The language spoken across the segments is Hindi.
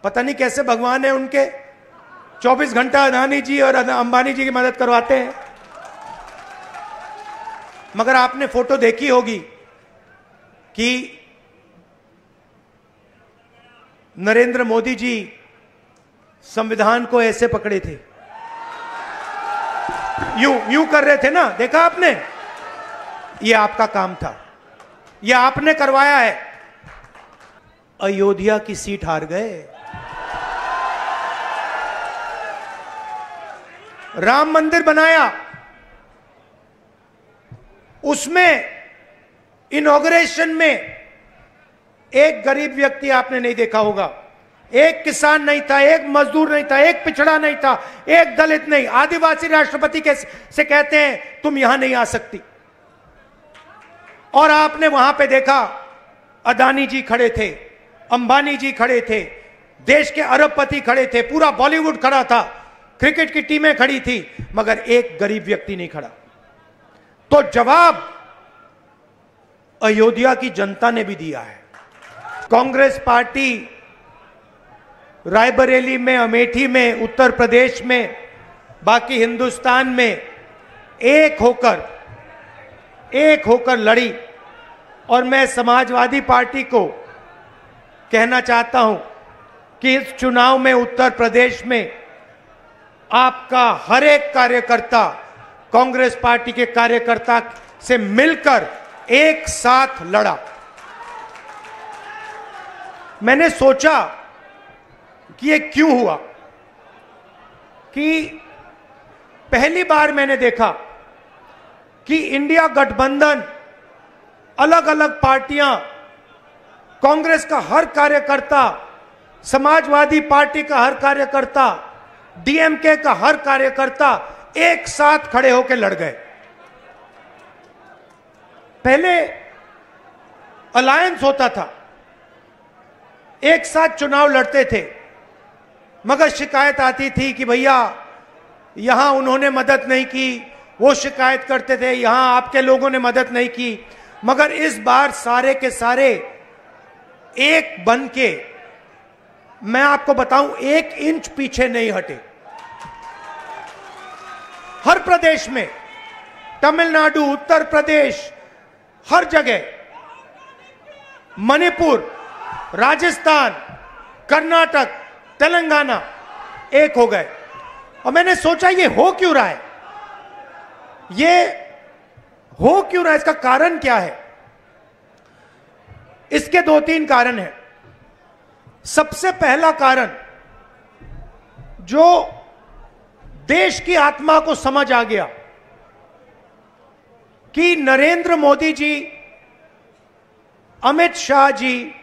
पता नहीं कैसे भगवान है उनके, 24 घंटा अदानी जी और अंबानी जी की मदद करवाते हैं। मगर आपने फोटो देखी होगी कि नरेंद्र मोदी जी संविधान को ऐसे पकड़े थे, यूं यूं कर रहे थे ना, देखा आपने? ये आपका काम था, ये आपने करवाया है। अयोध्या की सीट हार गए, राम मंदिर बनाया, उसमें इनॉग्रेशन में एक गरीब व्यक्ति आपने नहीं देखा होगा, एक किसान नहीं था, एक मजदूर नहीं था, एक पिछड़ा नहीं था, एक दलित नहीं, आदिवासी राष्ट्रपति से कहते हैं तुम यहां नहीं आ सकती। और आपने वहां पे देखा अदानी जी खड़े थे, अंबानी जी खड़े थे, देश के अरबपति खड़े थे, पूरा बॉलीवुड खड़ा था, क्रिकेट की टीमें खड़ी थी, मगर एक गरीब व्यक्ति नहीं खड़ा। तो जवाब अयोध्या की जनता ने भी दिया है। कांग्रेस पार्टी रायबरेली में, अमेठी में, उत्तर प्रदेश में, बाकी हिंदुस्तान में एक होकर लड़ी। और मैं समाजवादी पार्टी को कहना चाहता हूं कि इस चुनाव में उत्तर प्रदेश में आपका हर एक कार्यकर्ता कांग्रेस पार्टी के कार्यकर्ता से मिलकर एक साथ लड़ा। मैंने सोचा कि ये क्यों हुआ, कि पहली बार मैंने देखा कि इंडिया गठबंधन, अलग अलग पार्टियां, कांग्रेस का हर कार्यकर्ता, समाजवादी पार्टी का हर कार्यकर्ता, डीएमके का हर कार्यकर्ता एक साथ खड़े होकर लड़ गए। पहले अलायंस होता था, एक साथ चुनाव लड़ते थे, मगर शिकायत आती थी कि भैया यहां उन्होंने मदद नहीं की, वो शिकायत करते थे यहां आपके लोगों ने मदद नहीं की। मगर इस बार सारे के सारे एक बन के, मैं आपको बताऊं, 1 इंच पीछे नहीं हटे। हर प्रदेश में, तमिलनाडु, उत्तर प्रदेश, हर जगह, मणिपुर, राजस्थान, कर्नाटक, तेलंगाना एक हो गए। और मैंने सोचा ये हो क्यों रहा है, ये हो क्यों रहा है, इसका कारण क्या है? इसके 2-3 कारण हैं। सबसे पहला कारण, जो देश की आत्मा को समझ आ गया कि नरेंद्र मोदी जी, अमित शाह जी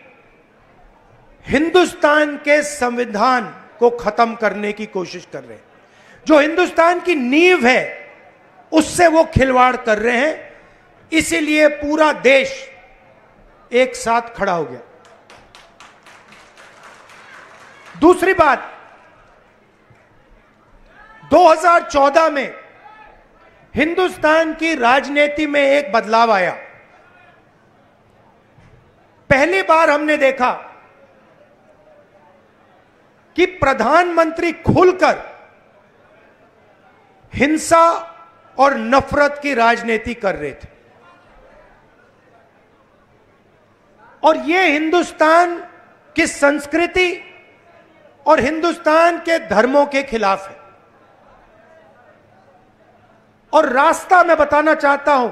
हिंदुस्तान के संविधान को खत्म करने की कोशिश कर रहे हैं। जो हिंदुस्तान की नींव है उससे वो खिलवाड़ कर रहे हैं, इसीलिए पूरा देश एक साथ खड़ा हो गया। दूसरी बात, 2014 में हिंदुस्तान की राजनीति में एक बदलाव आया। पहली बार हमने देखा कि प्रधानमंत्री खुलकर हिंसा और नफरत की राजनीति कर रहे थे, और यह हिंदुस्तान की संस्कृति और हिंदुस्तान के धर्मों के खिलाफ है। और रास्ता मैं बताना चाहता हूं,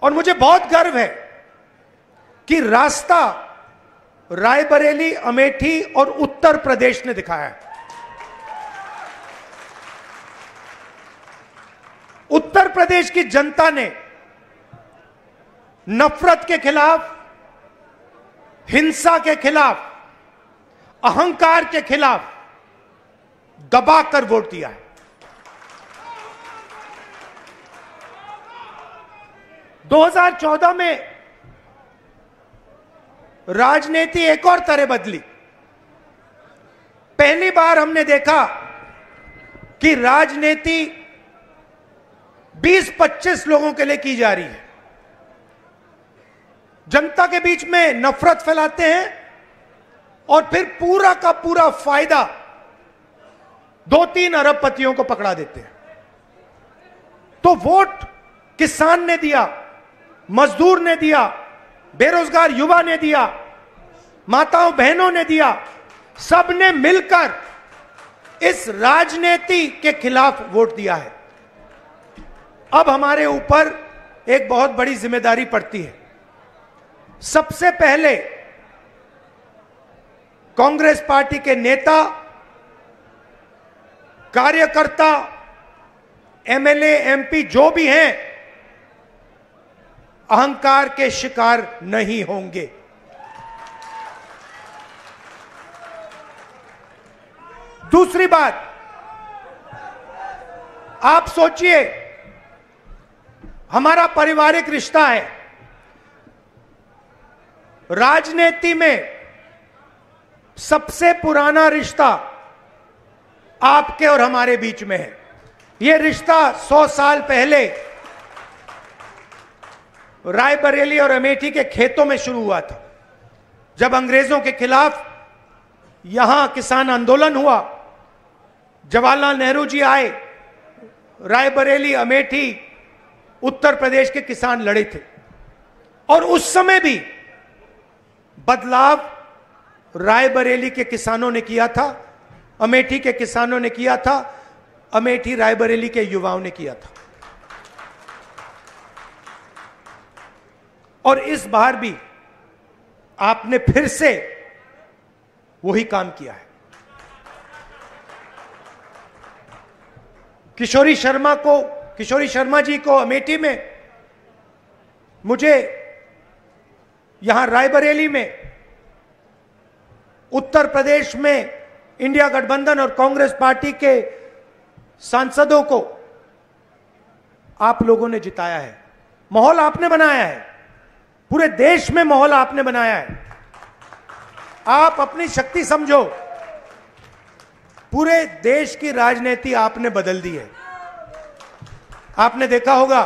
और मुझे बहुत गर्व है कि रास्ता रायबरेली, अमेठी और उत्तर प्रदेश ने दिखाया है। उत्तर प्रदेश की जनता ने नफरत के खिलाफ, हिंसा के खिलाफ, अहंकार के खिलाफ दबाकर वोट दिया है। 2014 में राजनीति एक और तरह बदली। पहली बार हमने देखा कि राजनीति 20-25 लोगों के लिए की जा रही है। जनता के बीच में नफरत फैलाते हैं और फिर पूरा का पूरा फायदा 2-3 अरबपतियों को पकड़ा देते हैं। तो वोट किसान ने दिया, मजदूर ने दिया, बेरोजगार युवा ने दिया, माताओं बहनों ने दिया, सबने मिलकर इस राजनीति के खिलाफ वोट दिया है। अब हमारे ऊपर एक बहुत बड़ी जिम्मेदारी पड़ती है। सबसे पहले कांग्रेस पार्टी के नेता, कार्यकर्ता, एमएलए, एमपी जो भी हैं, अहंकार के शिकार नहीं होंगे। दूसरी बात, आप सोचिए, हमारा पारिवारिक रिश्ता है। राजनीति में सबसे पुराना रिश्ता आपके और हमारे बीच में है। यह रिश्ता 100 साल पहले रायबरेली और अमेठी के खेतों में शुरू हुआ था। जब अंग्रेजों के खिलाफ यहां किसान आंदोलन हुआ, जवाहरलाल नेहरू जी आए, रायबरेली, अमेठी, उत्तर प्रदेश के किसान लड़े थे। और उस समय भी बदलाव रायबरेली के किसानों ने किया था, अमेठी के किसानों ने किया था, अमेठी रायबरेली के युवाओं ने किया था। और इस बार भी आपने फिर से वही काम किया है। किशोरी शर्मा जी को अमेठी में, मुझे यहां रायबरेली में, उत्तर प्रदेश में इंडिया गठबंधन और कांग्रेस पार्टी के सांसदों को आप लोगों ने जिताया है। माहौल आपने बनाया है, पूरे देश में माहौल आपने बनाया है। आप अपनी शक्ति समझो, पूरे देश की राजनीति आपने बदल दी है। आपने देखा होगा,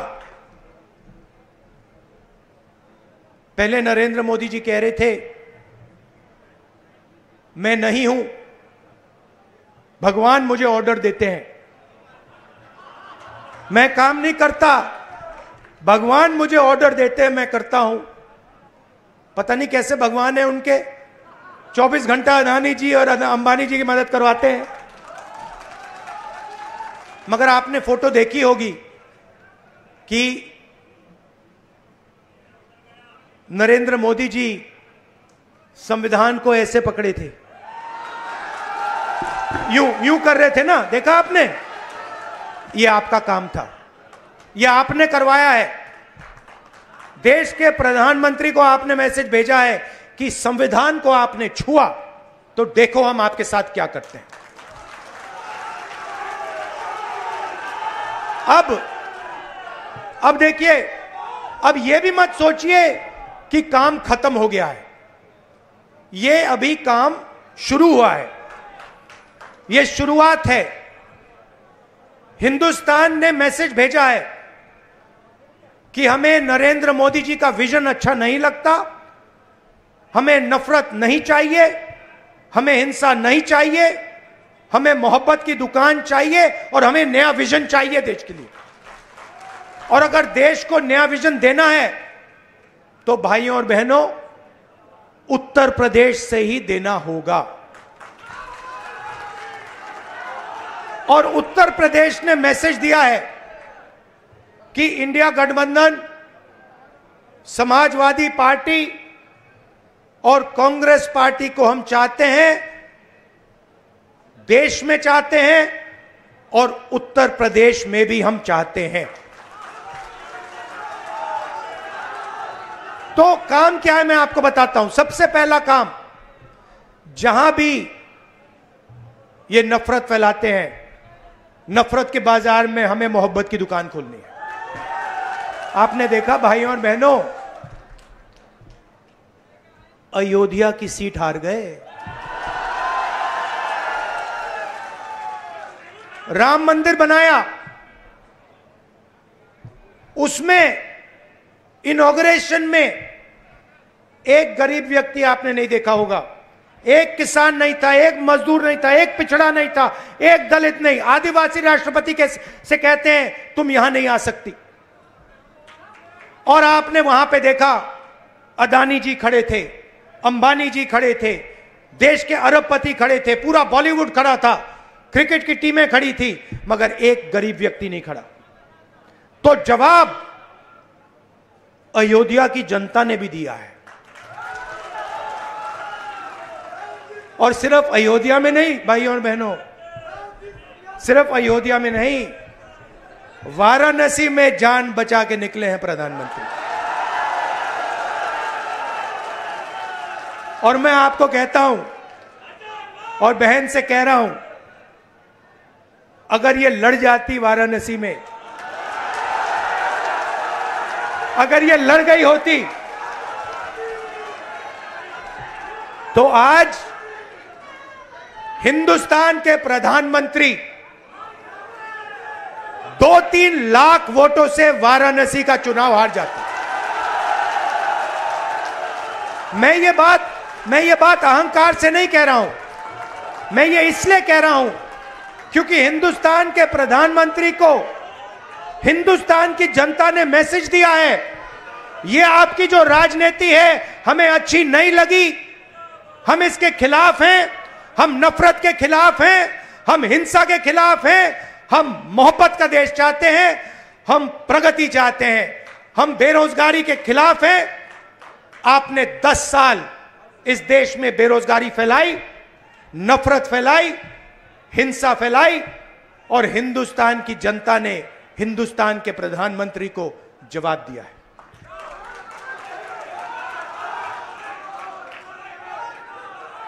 पहले नरेंद्र मोदी जी कह रहे थे मैं नहीं हूं, भगवान मुझे ऑर्डर देते हैं, मैं काम नहीं करता, भगवान मुझे ऑर्डर देते हैं, मैं करता हूं। पता नहीं कैसे भगवान है उनके, 24 घंटा अदानी जी और अंबानी जी की मदद करवाते हैं। मगर आपने फोटो देखी होगी कि नरेंद्र मोदी जी संविधान को ऐसे पकड़े थे, यूं कर रहे थे ना, देखा आपने? यह आपका काम था, यह आपने करवाया है। देश के प्रधानमंत्री को आपने मैसेज भेजा है कि संविधान को आपने छुआ तो देखो हम आपके साथ क्या करते हैं। अब देखिए, अब यह भी मत सोचिए कि काम खत्म हो गया है। यह अभी काम शुरू हुआ है, यह शुरुआत है। हिंदुस्तान ने मैसेज भेजा है कि हमें नरेंद्र मोदी जी का विजन अच्छा नहीं लगता, हमें नफरत नहीं चाहिए, हमें हिंसा नहीं चाहिए, हमें मोहब्बत की दुकान चाहिए और हमें नया विजन चाहिए देश के लिए। और अगर देश को नया विजन देना है तो भाइयों और बहनों, उत्तर प्रदेश से ही देना होगा। और उत्तर प्रदेश ने मैसेज दिया है कि इंडिया गठबंधन, समाजवादी पार्टी और कांग्रेस पार्टी को हम चाहते हैं, देश में चाहते हैं और उत्तर प्रदेश में भी हम चाहते हैं। तो काम क्या है मैं आपको बताता हूं। सबसे पहला काम, जहां भी ये नफरत फैलाते हैं, नफरत के बाजार में हमें मोहब्बत की दुकान खोलनी है। आपने देखा भाइयों और बहनों, अयोध्या की सीट हार गए, राम मंदिर बनाया, उसमें इनॉग्रेशन में एक गरीब व्यक्ति आपने नहीं देखा होगा, एक किसान नहीं था, एक मजदूर नहीं था, एक पिछड़ा नहीं था, एक दलित नहीं, आदिवासी राष्ट्रपति से कहते हैं तुम यहां नहीं आ सकती। और आपने वहां पे देखा अदानी जी खड़े थे, अंबानी जी खड़े थे, देश के अरबपति खड़े थे, पूरा बॉलीवुड खड़ा था, क्रिकेट की टीमें खड़ी थी, मगर एक गरीब व्यक्ति नहीं खड़ा। तो जवाब अयोध्या की जनता ने भी दिया है। और सिर्फ अयोध्या में नहीं भाइयों और बहनों, सिर्फ अयोध्या में नहीं, वाराणसी में जान बचा के निकले हैं प्रधानमंत्री। और मैं आपको कहता हूं और बहन से कह रहा हूं, अगर ये लड़ जाती वाराणसी में, अगर ये लड़ गई होती, तो आज हिंदुस्तान के प्रधानमंत्री 2-3 लाख वोटों से वाराणसी का चुनाव हार जाते। मैं ये बात अहंकार से नहीं कह रहा हूं, मैं ये इसलिए कह रहा हूं क्योंकि हिंदुस्तान के प्रधानमंत्री को हिंदुस्तान की जनता ने मैसेज दिया है, ये आपकी जो राजनीति है हमें अच्छी नहीं लगी, हम इसके खिलाफ हैं, हम नफरत के खिलाफ हैं, हम हिंसा के खिलाफ हैं, हम मोहब्बत का देश चाहते हैं, हम प्रगति चाहते हैं, हम बेरोजगारी के खिलाफ हैं। आपने 10 साल इस देश में बेरोजगारी फैलाई, नफरत फैलाई, हिंसा फैलाई, और हिंदुस्तान की जनता ने हिंदुस्तान के प्रधानमंत्री को जवाब दिया है।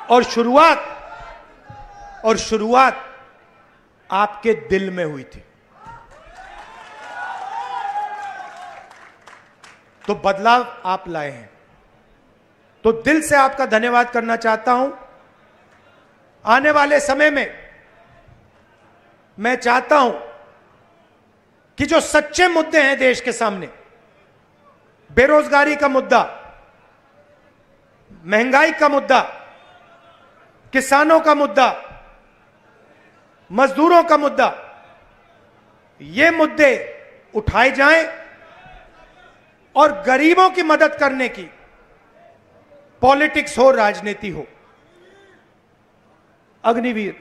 और शुरुआत आपके दिल में हुई थी। तो बदलाव आप लाए हैं, तो दिल से आपका धन्यवाद करना चाहता हूं। आने वाले समय में मैं चाहता हूं कि जो सच्चे मुद्दे हैं देश के सामने, बेरोजगारी का मुद्दा, महंगाई का मुद्दा, किसानों का मुद्दा, मजदूरों का मुद्दा, ये मुद्दे उठाए जाएं और गरीबों की मदद करने की पॉलिटिक्स हो, राजनीति हो। अग्निवीर,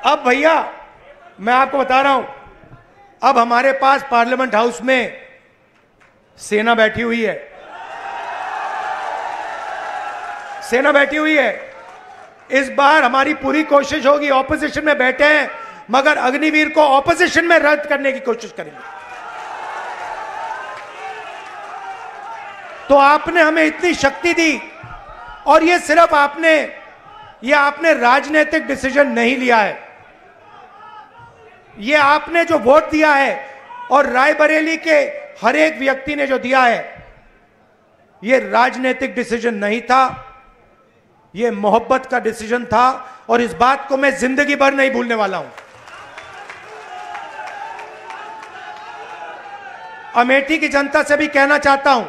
अब भैया मैं आपको बता रहा हूं, अब हमारे पास पार्लियामेंट हाउस में सेना बैठी हुई है, सेना बैठी हुई है। इस बार हमारी पूरी कोशिश होगी, ऑपोजिशन में बैठे हैं मगर अग्निवीर को ऑपोजिशन में रद्द करने की कोशिश करेंगे। तो आपने हमें इतनी शक्ति दी, और ये सिर्फ आपने राजनीतिक डिसीजन नहीं लिया है, ये आपने जो वोट दिया है और रायबरेली के हर एक व्यक्ति ने जो दिया है, ये राजनीतिक डिसीजन नहीं था, ये मोहब्बत का डिसीजन था। और इस बात को मैं जिंदगी भर नहीं भूलने वाला हूं। अमेठी की जनता से भी कहना चाहता हूं,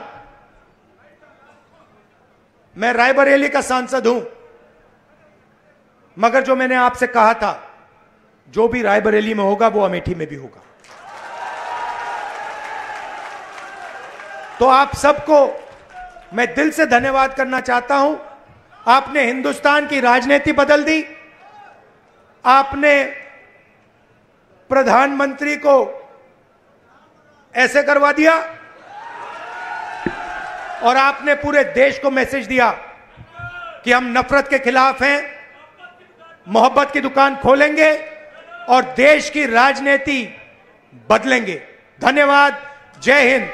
मैं रायबरेली का सांसद हूं, मगर जो मैंने आपसे कहा था, जो भी रायबरेली में होगा वो अमेठी में भी होगा। तो आप सबको मैं दिल से धन्यवाद करना चाहता हूं। आपने हिंदुस्तान की राजनीति बदल दी, आपने प्रधानमंत्री को ऐसे करवा दिया, और आपने पूरे देश को मैसेज दिया कि हम नफरत के खिलाफ हैं, मोहब्बत की दुकान खोलेंगे और देश की राजनीति बदलेंगे। धन्यवाद। जय हिंद।